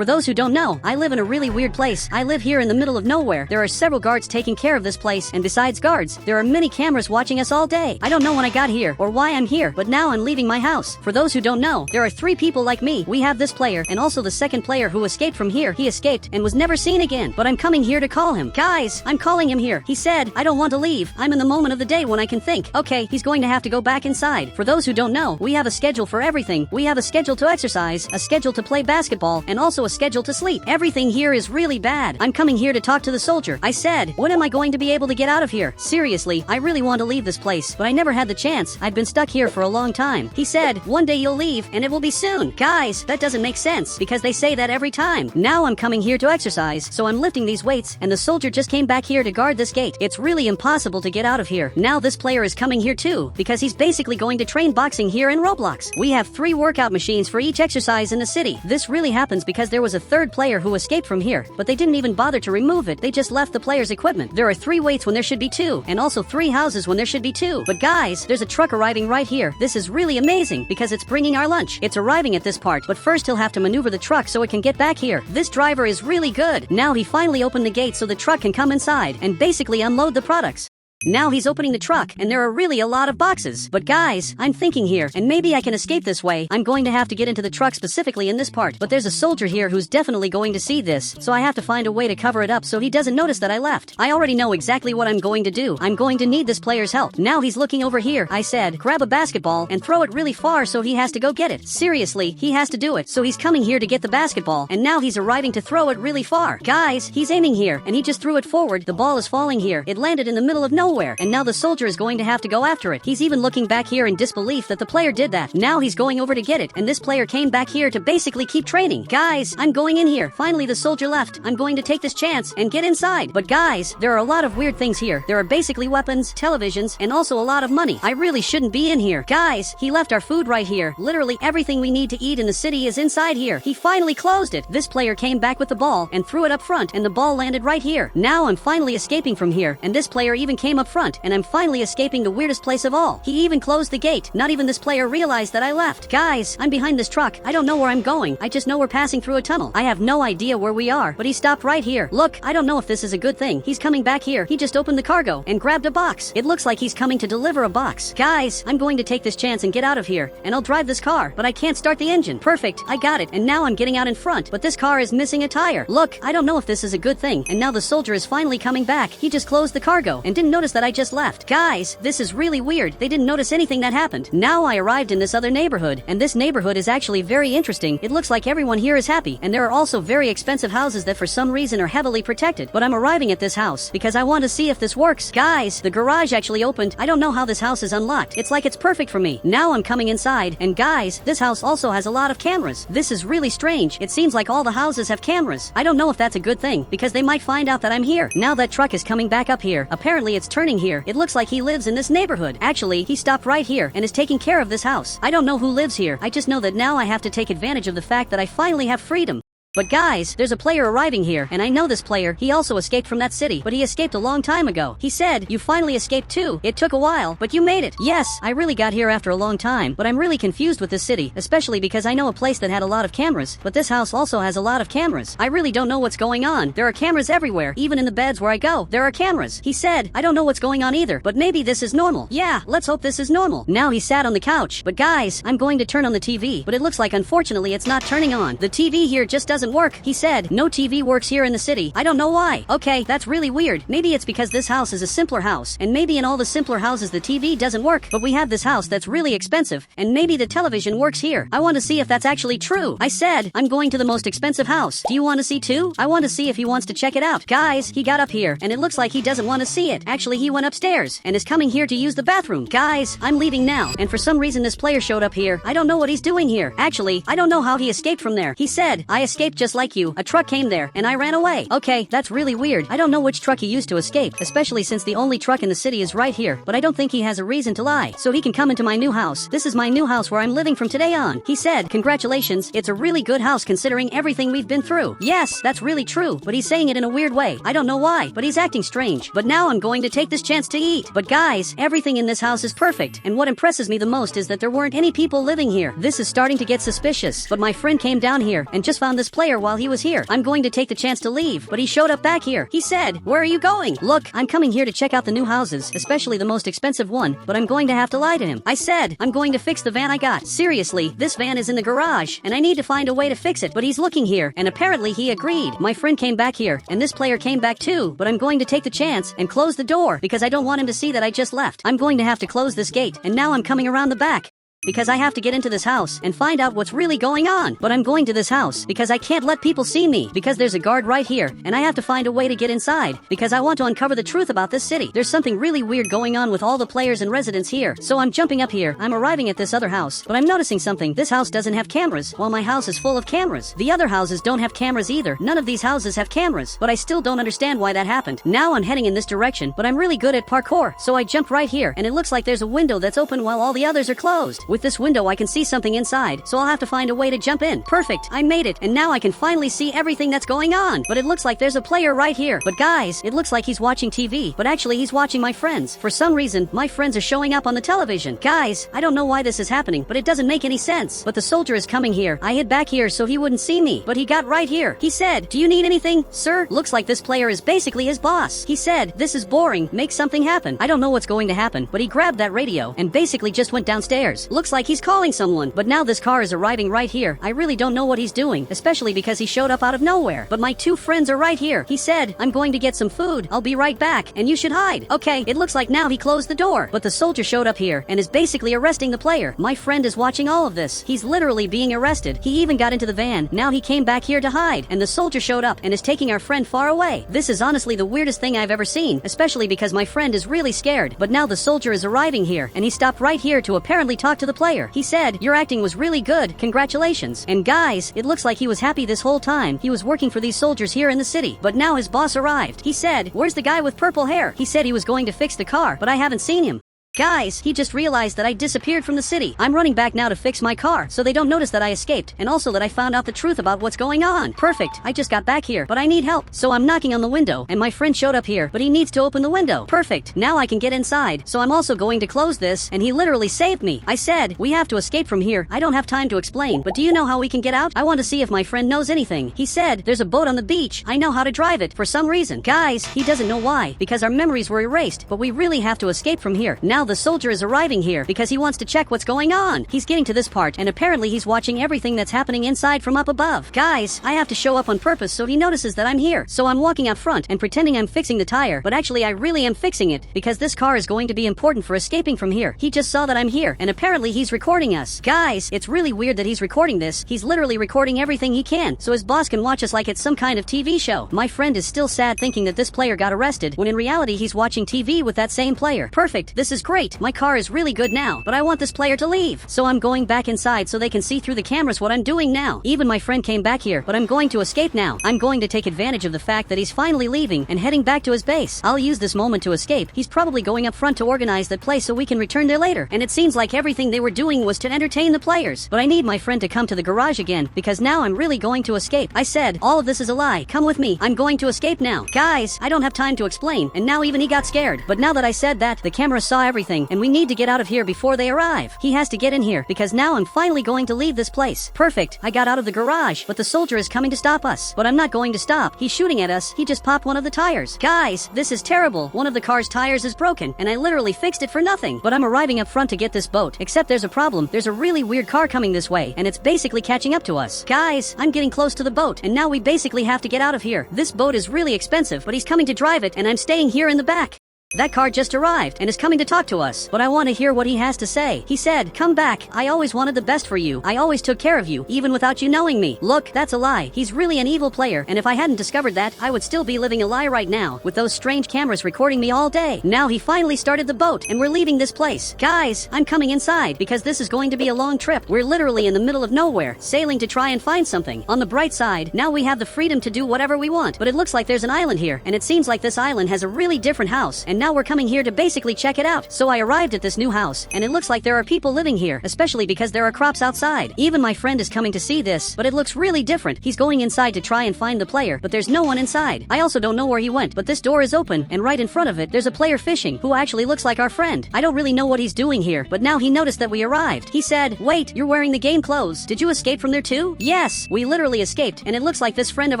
For those who don't know, I live in a really weird place. I live here in the middle of nowhere. There are several guards taking care of this place, and besides guards, there are many cameras watching us all day. I don't know when I got here or why I'm here, but now I'm leaving my house. For those who don't know, there are 3 people like me. We have this player and also the second player who escaped from here. He escaped and was never seen again, but I'm coming here to call him. Guys, I'm calling him here. He said, I don't want to leave. I'm in the moment of the day when I can think. Okay, he's going to have to go back inside. For those who don't know, we have a schedule for everything. We have a schedule to exercise, a schedule to play basketball, and also a schedule to sleep. Everything here is really bad. I'm coming here to talk to the soldier. I said, when am I going to be able to get out of here? Seriously, I really want to leave this place, but I never had the chance. I've been stuck here for a long time. He said, one day you'll leave, and it will be soon. Guys, that doesn't make sense, because they say that every time. Now I'm coming here to exercise, so I'm lifting these weights, and the soldier just came back here to guard this gate. It's really impossible to get out of here. Now this player is coming here too, because he's basically going to train boxing here in Roblox. We have 3 workout machines for each exercise in the city. This really happens because there was a 3rd player who escaped from here, but they didn't even bother to remove it. They just left the player's equipment. There are 3 weights when there should be 2, and also 3 houses when there should be 2. But guys, there's a truck arriving right here. This is really amazing because it's bringing our lunch. It's arriving at this part, but first he'll have to maneuver the truck so it can get back here. This driver is really good. Now he finally opened the gate so the truck can come inside and basically unload the products. Now he's opening the truck, and there are really a lot of boxes. But guys, I'm thinking here, and maybe I can escape this way. I'm going to have to get into the truck specifically in this part. But there's a soldier here who's definitely going to see this, so I have to find a way to cover it up so he doesn't notice that I left. I already know exactly what I'm going to do. I'm going to need this player's help. Now he's looking over here. I said, grab a basketball and throw it really far so he has to go get it. Seriously, he has to do it. So he's coming here to get the basketball, and now he's arriving to throw it really far. Guys, he's aiming here, and he just threw it forward. The ball is falling here. It landed in the middle of nowhere, and now the soldier is going to have to go after it. He's even looking back here in disbelief that the player did that. Now he's going over to get it, and this player came back here to basically keep training. Guys, I'm going in here. Finally, the soldier left. I'm going to take this chance and get inside. But guys, there are a lot of weird things here. There are basically weapons, televisions, and also a lot of money. I really shouldn't be in here. Guys, he left our food right here. Literally everything we need to eat in the city is inside here. He finally closed it. This player came back with the ball and threw it up front, and the ball landed right here. Now I'm finally escaping from here, and this player even came up front, and I'm finally escaping the weirdest place of all. He even closed the gate. Not even this player realized that I left. Guys, I'm behind this truck. I don't know where I'm going. I just know we're passing through a tunnel. I have no idea where we are, but he stopped right here. Look, I don't know if this is a good thing. He's coming back here. He just opened the cargo and grabbed a box. It looks like he's coming to deliver a box. Guys, I'm going to take this chance and get out of here, and I'll drive this car, but I can't start the engine. Perfect. I got it, and now I'm getting out in front, but this car is missing a tire. Look, I don't know if this is a good thing, and now the soldier is finally coming back. He just closed the cargo and didn't notice that I just left. Guys, this is really weird. They didn't notice anything that happened. Now I arrived in this other neighborhood, and this neighborhood is actually very interesting. It looks like everyone here is happy, and there are also very expensive houses that for some reason are heavily protected. But I'm arriving at this house because I want to see if this works. Guys, the garage actually opened. I don't know how this house is unlocked. It's like it's perfect for me. Now I'm coming inside, and guys, this house also has a lot of cameras. This is really strange. It seems like all the houses have cameras. I don't know if that's a good thing, because they might find out that I'm here. Now that truck is coming back up here. Apparently it's turning here. It looks like he lives in this neighborhood. Actually, he stopped right here and is taking care of this house. I don't know who lives here. I just know that now I have to take advantage of the fact that I finally have freedom. But guys, there's a player arriving here, and I know this player. He also escaped from that city, but he escaped a long time ago. He said, you finally escaped too. It took a while, but you made it. Yes, I really got here after a long time, but I'm really confused with this city, especially because I know a place that had a lot of cameras, but this house also has a lot of cameras. I really don't know what's going on. There are cameras everywhere, even in the beds where I go. There are cameras. He said, I don't know what's going on either, but maybe this is normal. Yeah, let's hope this is normal. Now he sat on the couch, but guys, I'm going to turn on the TV, but it looks like unfortunately it's not turning on. The TV here just doesn't work. He said, no TV works here in the city. I don't know why. Okay, that's really weird. Maybe it's because this house is a simpler house, and maybe in all the simpler houses the TV doesn't work, but we have this house that's really expensive, and maybe the television works here. I want to see if that's actually true. I said, I'm going to the most expensive house. Do you want to see too? I want to see if he wants to check it out. Guys, he got up here, and it looks like he doesn't want to see it. Actually, he went upstairs, and is coming here to use the bathroom. Guys, I'm leaving now, and for some reason this player showed up here. I don't know what he's doing here. Actually, I don't know how he escaped from there. He said, I escaped just like you. A truck came there, and I ran away. Okay, that's really weird. I don't know which truck he used to escape, especially since the only truck in the city is right here, but I don't think he has a reason to lie, so he can come into my new house. This is my new house where I'm living from today on. He said, congratulations, it's a really good house considering everything we've been through. Yes, that's really true, but he's saying it in a weird way. I don't know why, but he's acting strange. But now I'm going to take this chance to eat. But guys, everything in this house is perfect, and what impresses me the most is that there weren't any people living here. This is starting to get suspicious, but my friend came down here and just found this place player while he was here. I'm going to take the chance to leave, but he showed up back here. He said, "Where are you going?" "Look, I'm coming here to check out the new houses, especially the most expensive one, but I'm going to have to lie to him." I said, "I'm going to fix the van I got. Seriously, this van is in the garage, and I need to find a way to fix it, but he's looking here," and apparently he agreed. My friend came back here, and this player came back too, but I'm going to take the chance and close the door because I don't want him to see that I just left. I'm going to have to close this gate, and now I'm coming around the back because I have to get into this house and find out what's really going on. But I'm going to this house because I can't let people see me because there's a guard right here, and I have to find a way to get inside because I want to uncover the truth about this city. There's something really weird going on with all the players and residents here. So I'm jumping up here. I'm arriving at this other house, but I'm noticing something. This house doesn't have cameras, while my house is full of cameras. The other houses don't have cameras either. None of these houses have cameras, but I still don't understand why that happened. Now I'm heading in this direction, but I'm really good at parkour, so I jump right here, and it looks like there's a window that's open while all the others are closed. With this window I can see something inside, so I'll have to find a way to jump in. Perfect, I made it, and now I can finally see everything that's going on. But it looks like there's a player right here. But guys, it looks like he's watching TV, but actually he's watching my friends. For some reason, my friends are showing up on the television. Guys, I don't know why this is happening, but it doesn't make any sense. But the soldier is coming here. I hid back here so he wouldn't see me, but he got right here. He said, "Do you need anything, sir?" Looks like this player is basically his boss. He said, "This is boring, make something happen." I don't know what's going to happen, but he grabbed that radio and basically just went downstairs. Looks like he's calling someone, but now this car is arriving right here. I really don't know what he's doing, especially because he showed up out of nowhere. But my two friends are right here. He said, "I'm going to get some food. I'll be right back, and you should hide." Okay, it looks like now he closed the door, but the soldier showed up here and is basically arresting the player. My friend is watching all of this. He's literally being arrested. He even got into the van. Now he came back here to hide, and the soldier showed up and is taking our friend far away. This is honestly the weirdest thing I've ever seen, especially because my friend is really scared. But now the soldier is arriving here, and he stopped right here to apparently talk to the player. He said, "Your acting was really good. Congratulations." And guys, it looks like he was happy this whole time. He was working for these soldiers here in the city. But now his boss arrived. He said, "Where's the guy with purple hair?" He said he was going to fix the car, but I haven't seen him. Guys, he just realized that I disappeared from the city. I'm running back now to fix my car, so they don't notice that I escaped, and also that I found out the truth about what's going on. Perfect, I just got back here, but I need help. So I'm knocking on the window, and my friend showed up here, but he needs to open the window. Perfect, now I can get inside, so I'm also going to close this, and he literally saved me. I said, "We have to escape from here." I don't have time to explain, but do you know how we can get out? I want to see if my friend knows anything. He said, "There's a boat on the beach. I know how to drive it," for some reason. Guys, he doesn't know why, because our memories were erased, but we really have to escape from here. Now the soldier is arriving here because he wants to check what's going on. He's getting to this part, and apparently he's watching everything that's happening inside from up above. Guys, I have to show up on purpose so he notices that I'm here. So I'm walking out front and pretending I'm fixing the tire, but actually I really am fixing it because this car is going to be important for escaping from here. He just saw that I'm here, and apparently he's recording us. Guys, it's really weird that he's recording this. He's literally recording everything he can, so his boss can watch us like it's some kind of TV show. My friend is still sad thinking that this player got arrested, when in reality he's watching TV with that same player. Perfect, this is great. My car is really good now, but I want this player to leave. So I'm going back inside so they can see through the cameras what I'm doing now. Even my friend came back here, but I'm going to escape now. I'm going to take advantage of the fact that he's finally leaving and heading back to his base. I'll use this moment to escape. He's probably going up front to organize that place so we can return there later. And it seems like everything they were doing was to entertain the players. But I need my friend to come to the garage again, because now I'm really going to escape. I said, "All of this is a lie. Come with me. I'm going to escape now." Guys, I don't have time to explain, and now even he got scared. But now that I said that, the camera saw everything, and we need to get out of here before they arrive. He has to get in here, because now I'm finally going to leave this place. Perfect, I got out of the garage, but the soldier is coming to stop us. But I'm not going to stop. He's shooting at us. He just popped one of the tires. Guys, this is terrible. One of the car's tires is broken, and I literally fixed it for nothing. But I'm arriving up front to get this boat, except there's a problem. There's a really weird car coming this way, and it's basically catching up to us. Guys, I'm getting close to the boat, and now we basically have to get out of here. This boat is really expensive, but he's coming to drive it, and I'm staying here in the back. That car just arrived and is coming to talk to us, but I want to hear what he has to say. He said, "Come back. I always wanted the best for you. I always took care of you, even without you knowing me." Look, that's a lie. He's really an evil player, and if I hadn't discovered that, I would still be living a lie right now, with those strange cameras recording me all day. Now he finally started the boat, and we're leaving this place. Guys, I'm coming inside, because this is going to be a long trip. We're literally in the middle of nowhere, sailing to try and find something. On the bright side, now we have the freedom to do whatever we want, but it looks like there's an island here, and it seems like this island has a really different house, and now we're coming here to basically check it out. So I arrived at this new house, and it looks like there are people living here, especially because there are crops outside. Even my friend is coming to see this, but it looks really different. He's going inside to try and find the player, but there's no one inside. I also don't know where he went, but this door is open, and right in front of it, there's a player fishing, who actually looks like our friend. I don't really know what he's doing here, but now he noticed that we arrived. He said, "Wait, you're wearing the game clothes. Did you escape from there too?" Yes, we literally escaped, and it looks like this friend of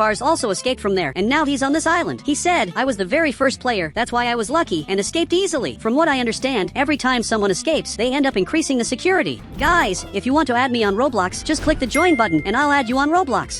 ours also escaped from there, and now he's on this island. He said, "I was the very first player, that's why I was lucky, and escaped easily." From what I understand, every time someone escapes, they end up increasing the security. Guys, if you want to add me on Roblox, just click the join button, and I'll add you on Roblox.